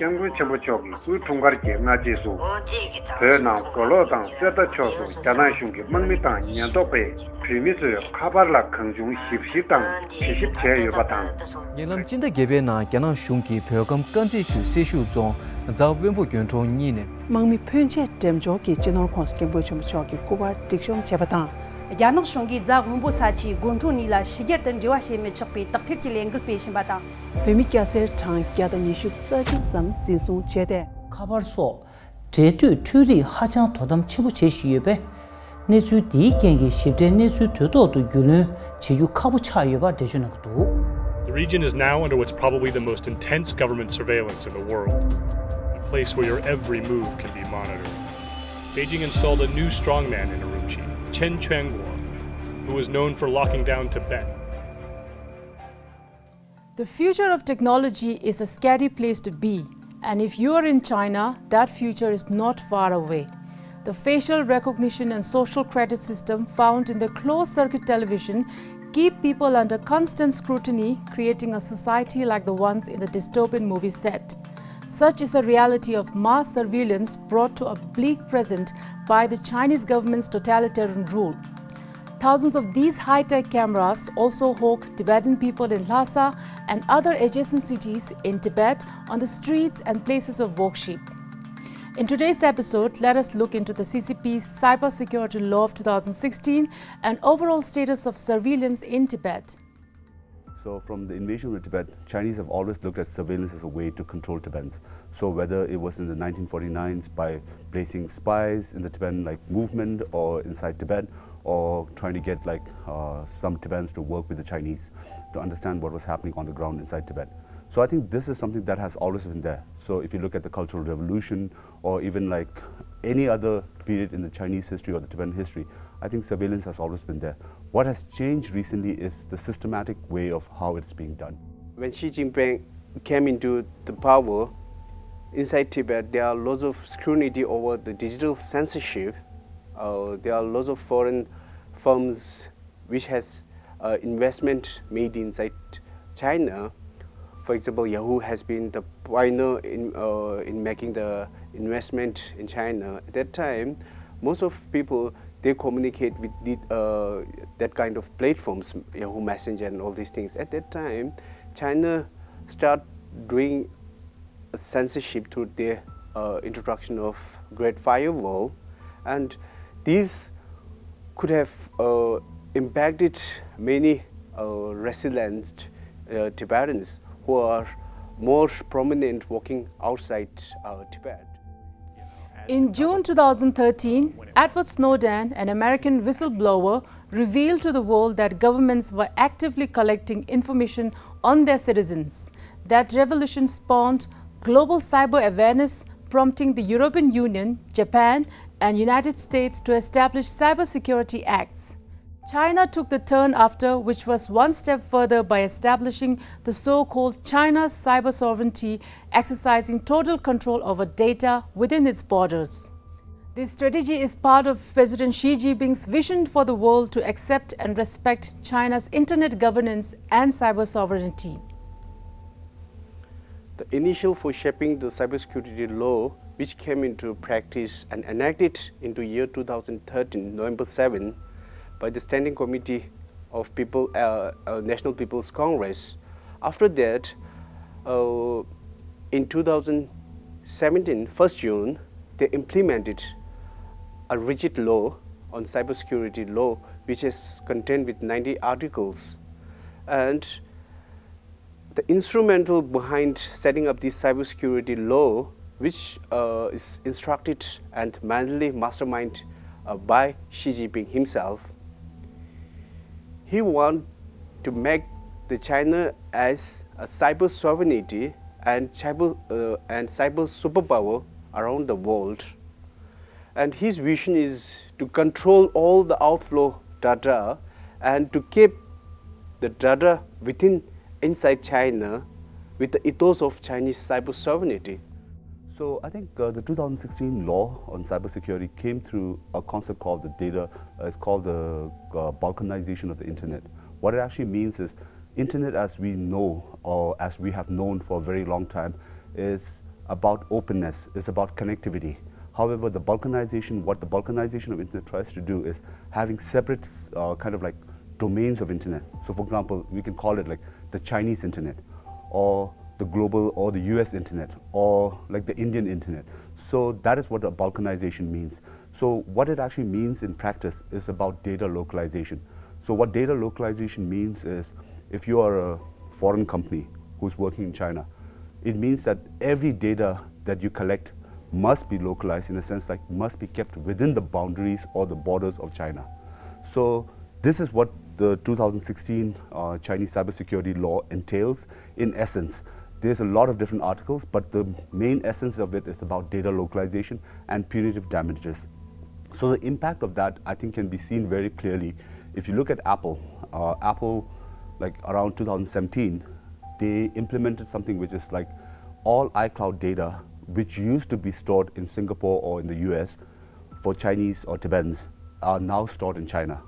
Shangu Chambu Choki, Ku Tungarki, Najisu, Pernam, Kolotan, Zeta Chosu, Janan Shungi, Mangmitan, Yantope, Primisu, Kabarla Kanjung, Shipshitan, Ship Che Yubatan. Yelam Chinda Gebe na Janan Shungi, Pogam Kanzi to Sishu Zong, Zaw Wimbo Gyonto Nine. Mangmi Punche Dem Joki, General Conskim Vuchum Choki, Kuba, Diction Chevatan. Yanok Shungi, Zaw Wimbo Sachi, Guntu Nila, Shiget and Joashi Michopi, Takiki Langle Patient Bata. Pemikiase Tang Gather Nishu 30 Zam Zisu Chede. Kabarso, Jetu Turi Hajang Todam Chibu Cheshiyebe, Nezu Di Gengi Shibde Nezu Todo to Gulu, Chiyu Kabucha Yuba Dejunakdu. The region is now under what's probably the most intense government surveillance in the world, a place where your every move can be monitored. Beijing installed a new strongman in Urumqi, Chen Quanguo, who was known for locking down Tibet. The future of technology is a scary place to be, and if you are in China, that future is not far away. The facial recognition and social credit system found in the closed-circuit television keep people under constant scrutiny, creating a society like the ones in the dystopian movie set. Such is the reality of mass surveillance brought to a bleak present by the Chinese government's totalitarian rule. Thousands of these high-tech cameras also hawk Tibetan people in Lhasa and other adjacent cities in Tibet on the streets and places of worship. In today's episode, let us look into the CCP's cybersecurity law of 2016 and overall status of surveillance in Tibet. So from the invasion of Tibet, Chinese have always looked at surveillance as a way to control Tibetans. So whether it was in the 1949s by placing spies in the Tibetan movement or inside Tibet, or trying to get some Tibetans to work with the Chinese to understand what was happening on the ground inside Tibet. So I think this is something that has always been there. So if you look at the Cultural Revolution or even any other period in the Chinese history or the Tibetan history, I think surveillance has always been there. What has changed recently is the systematic way of how it's being done. When Xi Jinping came into the power, inside Tibet there are lots of scrutiny over the digital censorship. There are lots of foreign firms which has investment made inside China. For example, Yahoo has been the pioneer in making the investment in China. At that time, most of people, they communicate with that kind of platforms, Yahoo Messenger and all these things. At that time, China started doing censorship through their introduction of Great Firewall, and these could have impacted many resilient Tibetans who are more prominent working outside Tibet. In June 2013, Edward Snowden, an American whistleblower, revealed to the world that governments were actively collecting information on their citizens. That revelation spawned global cyber awareness, prompting the European Union, Japan, and United States to establish cybersecurity acts. China took the turn after, which was one step further by establishing the so-called China's cyber sovereignty, exercising total control over data within its borders. This strategy is part of President Xi Jinping's vision for the world to accept and respect China's internet governance and cyber sovereignty. The initial for shaping the cybersecurity law, which came into practice and enacted into year 2013, November 7, by the Standing Committee of National People's Congress. After that, in 2017, 1st June, they implemented a rigid law on cybersecurity law, which is contained with 90 articles. And the instrumental behind setting up this cybersecurity law, which is instructed and manually masterminded by Xi Jinping himself, he wants to make the China as a cyber sovereignty and cyber superpower around the world. And his vision is to control all the outflow data and to keep the data inside China with the ethos of Chinese cyber sovereignty. So I think the 2016 law on cybersecurity came through a concept called the it's called the balkanization of the internet. What it actually means is internet as we know, or as we have known for a very long time, is about openness, is about connectivity. However, what the balkanization of internet tries to do is having separate kind of like domains of internet. So for example, we can call it like the Chinese internet, or the global or the US internet, or like the Indian internet. So that is what a balkanization means. So what it actually means in practice is about data localization. So what data localization means is, if you are a foreign company who's working in China, it means that every data that you collect must be localized, in a sense like must be kept within the boundaries or the borders of China. So this is what the 2016 Chinese cybersecurity law entails in essence. There's a lot of different articles, but the main essence of it is about data localization and punitive damages. So the impact of that, I think, can be seen very clearly. If you look at Apple, like around 2017, they implemented something which is like all iCloud data, which used to be stored in Singapore or in the US for Chinese or Tibetans, are now stored in China.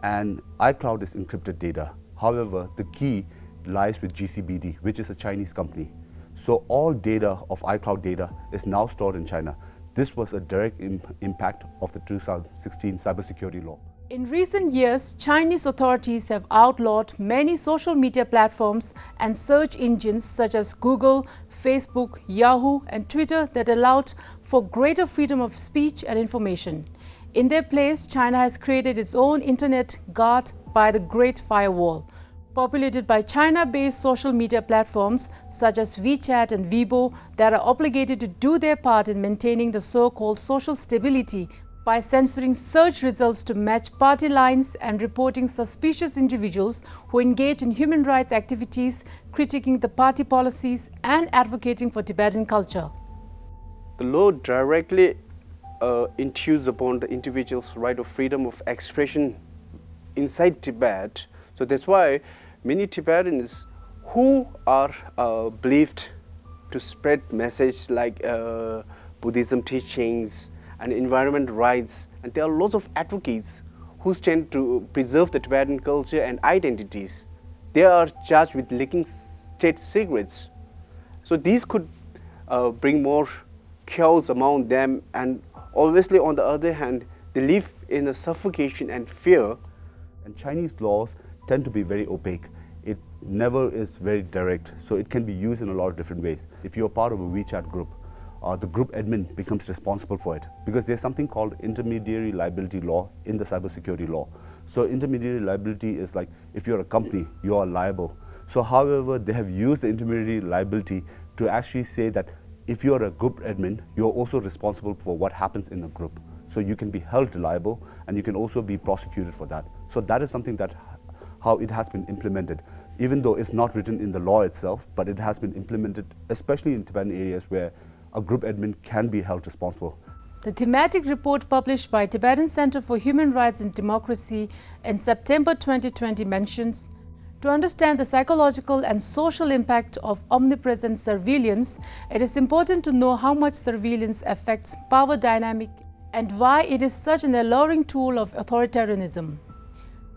And iCloud is encrypted data. However, the key lies with GCBD, which is a Chinese company. So all data of iCloud data is now stored in China. This was a direct impact of the 2016 cybersecurity law. In recent years, Chinese authorities have outlawed many social media platforms and search engines such as Google, Facebook, Yahoo, and Twitter that allowed for greater freedom of speech and information. In their place, China has created its own internet guard by the Great Firewall, populated by China-based social media platforms such as WeChat and Weibo that are obligated to do their part in maintaining the so-called social stability by censoring search results to match party lines and reporting suspicious individuals who engage in human rights activities, critiquing the party policies and advocating for Tibetan culture. The law directly intrudes upon the individual's right of freedom of expression inside Tibet. So that's why many Tibetans who are believed to spread message like Buddhism teachings and environment rights, and there are lots of advocates who stand to preserve the Tibetan culture and identities. They are charged with leaking state secrets. So these could bring more chaos among them, and obviously on the other hand, they live in a suffocation and fear. And Chinese laws tend to be very opaque. It never is very direct, so it can be used in a lot of different ways. If you're part of a WeChat group, the group admin becomes responsible for it, because there's something called intermediary liability law in the cybersecurity law. So intermediary liability is like, if you're a company, you are liable. So however, they have used the intermediary liability to actually say that if you're a group admin, you're also responsible for what happens in the group. So you can be held liable, and you can also be prosecuted for that. So that is something that how it has been implemented, even though it's not written in the law itself, but it has been implemented, especially in Tibetan areas where a group admin can be held responsible. The thematic report published by Tibetan Center for Human Rights and Democracy in September 2020 mentions, to understand the psychological and social impact of omnipresent surveillance, it is important to know how much surveillance affects power dynamic and why it is such an alluring tool of authoritarianism.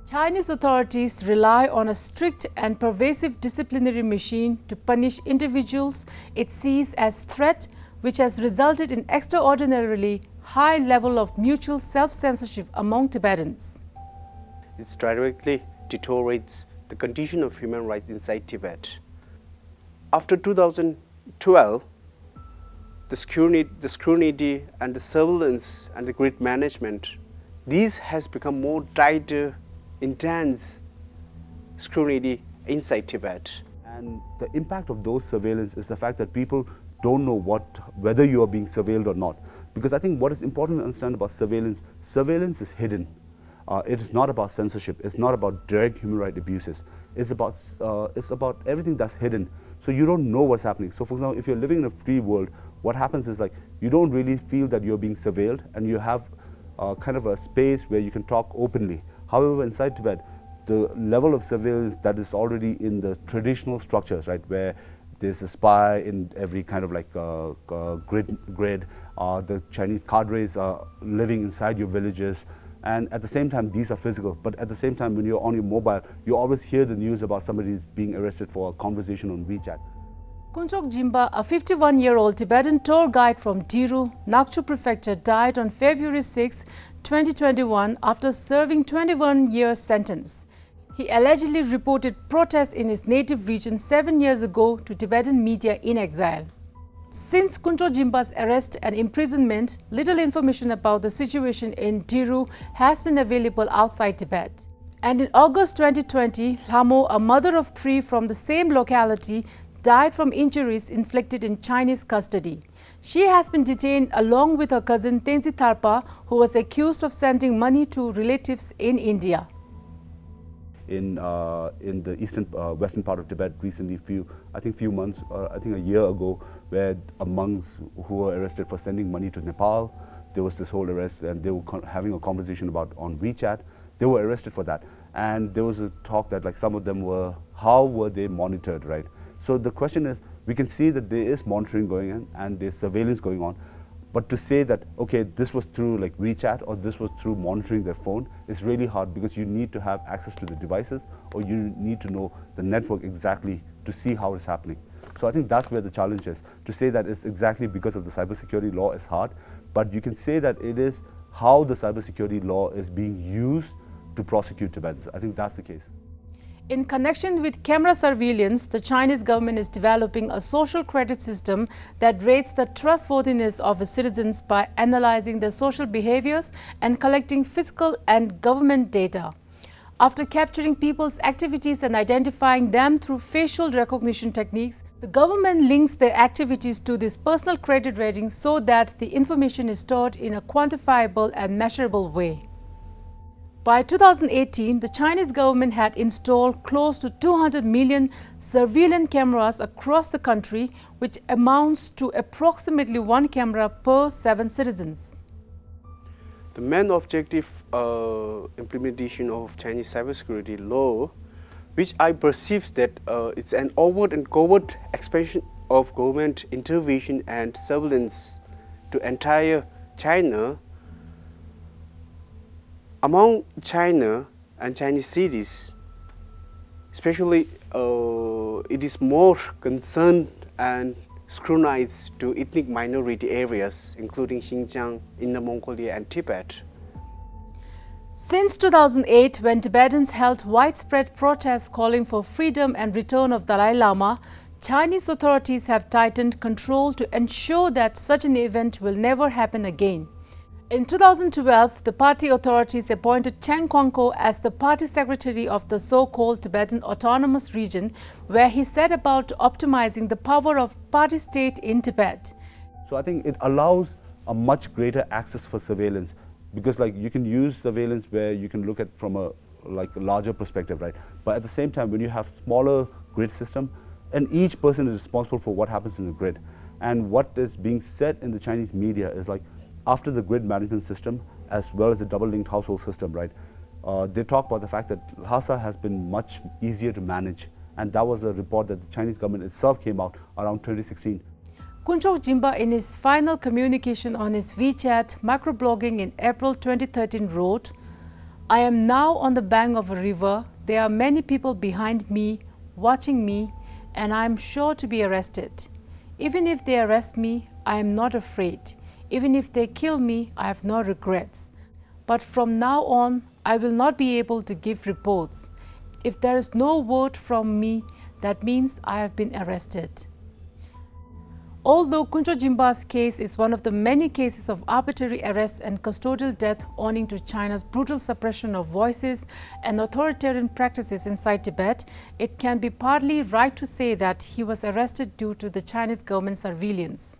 Chinese authorities rely on a strict and pervasive disciplinary machine to punish individuals it sees as threat, which has resulted in extraordinarily high level of mutual self-censorship among Tibetans. It directly deteriorates the condition of human rights inside Tibet. After 2012, the scrutiny and the surveillance and the grid management, these has become more tighter, intense scrutiny inside Tibet. And the impact of those surveillance is the fact that people don't know whether you are being surveilled or not. Because I think what is important to understand about surveillance, surveillance is hidden. It is not about censorship. It's not about direct human rights abuses. It's about everything that's hidden. So you don't know what's happening. So for example, if you're living in a free world, what happens is like you don't really feel that you're being surveilled, and you have kind of a space where you can talk openly. However, inside Tibet, the level of surveillance that is already in the traditional structures, right, where there's a spy in every kind of like grid. The Chinese cadres are living inside your villages, and at the same time these are physical, but at the same time when you're on your mobile, you always hear the news about somebody being arrested for a conversation on WeChat. Kunchok Jimba, a 51-year-old Tibetan tour guide from Diru, Nakchu Prefecture, died on February 6, 2021 after serving 21-year sentence. He allegedly reported protests in his native region 7 years ago to Tibetan media in exile. Since Kunchok Jimba's arrest and imprisonment, little information about the situation in Diru has been available outside Tibet. And in August 2020, Lhamo, a mother of 3 from the same locality, died from injuries inflicted in Chinese custody. She has been detained along with her cousin Tenzin Tharpa, who was accused of sending money to relatives in India. In the western part of Tibet recently, few months, I think a year ago, where monks who were arrested for sending money to Nepal, there was this whole arrest, and they were having a conversation about on WeChat. They were arrested for that, and there was a talk that like some of them were, how were they monitored, right? So the question is, we can see that there is monitoring going on and there's surveillance going on, but to say that, okay, this was through like WeChat or this was through monitoring their phone is really hard, because you need to have access to the devices, or you need to know the network exactly to see how it's happening. So I think that's where the challenge is. To say that it's exactly because of the cybersecurity law is hard, but you can say that it is how the cybersecurity law is being used to prosecute Tibetans. I think that's the case. In connection with camera surveillance, the Chinese government is developing a social credit system that rates the trustworthiness of its citizens by analyzing their social behaviors and collecting fiscal and government data. After capturing people's activities and identifying them through facial recognition techniques, the government links their activities to this personal credit rating so that the information is stored in a quantifiable and measurable way. By 2018, the Chinese government had installed close to 200 million surveillance cameras across the country, which amounts to approximately 1 camera per 7 citizens. The main objective implementation of Chinese cybersecurity law, which I perceive that it's an overt and covert expansion of government intervention and surveillance to entire China. Among China and Chinese cities, especially it is more concerned and scrutinized to ethnic minority areas, including Xinjiang, Inner Mongolia and Tibet. Since 2008, when Tibetans held widespread protests calling for freedom and return of Dalai Lama, Chinese authorities have tightened control to ensure that such an event will never happen again. In 2012, the party authorities appointed Chen Guangko as the party secretary of the so-called Tibetan Autonomous Region, where he set about optimizing the power of party state in Tibet. So I think it allows a much greater access for surveillance, because like you can use surveillance where you can look at from a larger perspective, right? But at the same time, when you have smaller grid system, and each person is responsible for what happens in the grid, and what is being said in the Chinese media is like, after the grid management system, as well as the double-linked household system, right? They talk about the fact that Lhasa has been much easier to manage, and that was a report that the Chinese government itself came out around 2016. Kunchok Jimba, in his final communication on his WeChat microblogging in April 2013, wrote, "I am now on the bank of a river. There are many people behind me, watching me, and I am sure to be arrested. Even if they arrest me, I am not afraid. Even if they kill me, I have no regrets. But from now on, I will not be able to give reports. If there is no word from me, that means I have been arrested." Although Kunchok Jimba's case is one of the many cases of arbitrary arrest and custodial death owing to China's brutal suppression of voices and authoritarian practices inside Tibet, it can be partly right to say that he was arrested due to the Chinese government surveillance.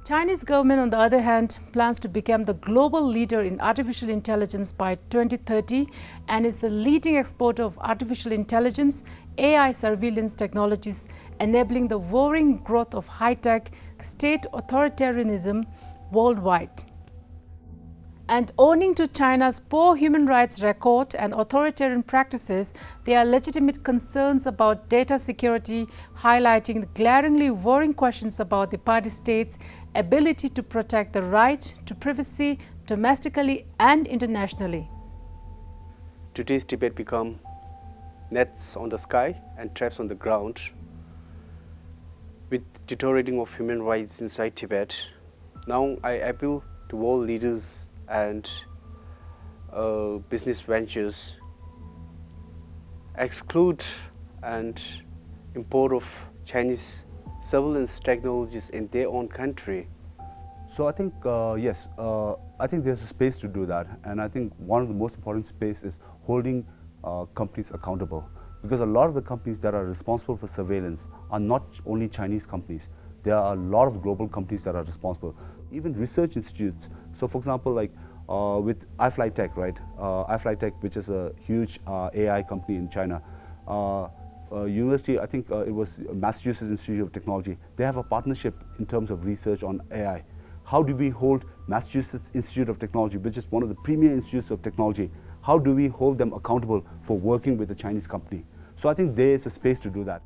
Chinese government, on the other hand, plans to become the global leader in artificial intelligence by 2030 and is the leading exporter of artificial intelligence, AI surveillance technologies, enabling the worrying growth of high-tech state authoritarianism worldwide. And owing to China's poor human rights record and authoritarian practices, there are legitimate concerns about data security, highlighting the glaringly worrying questions about the party state's ability to protect the right to privacy domestically and internationally. Today's Tibet become nets on the sky and traps on the ground. With deteriorating of human rights inside Tibet, now I appeal to world leaders and business ventures exclude and import of Chinese surveillance technologies in their own country. So I think, yes, I think there's a space to do that. And I think one of the most important space is holding companies accountable. Because a lot of the companies that are responsible for surveillance are not only Chinese companies. There are a lot of global companies that are responsible. Even research institutes. So for example, like with iFlyTech, right? iFlyTech, which is a huge AI company in China. University, I think it was Massachusetts Institute of Technology. They have a partnership in terms of research on AI. How do we hold Massachusetts Institute of Technology, which is one of the premier institutes of technology, how do we hold them accountable for working with a Chinese company? So I think there is a space to do that.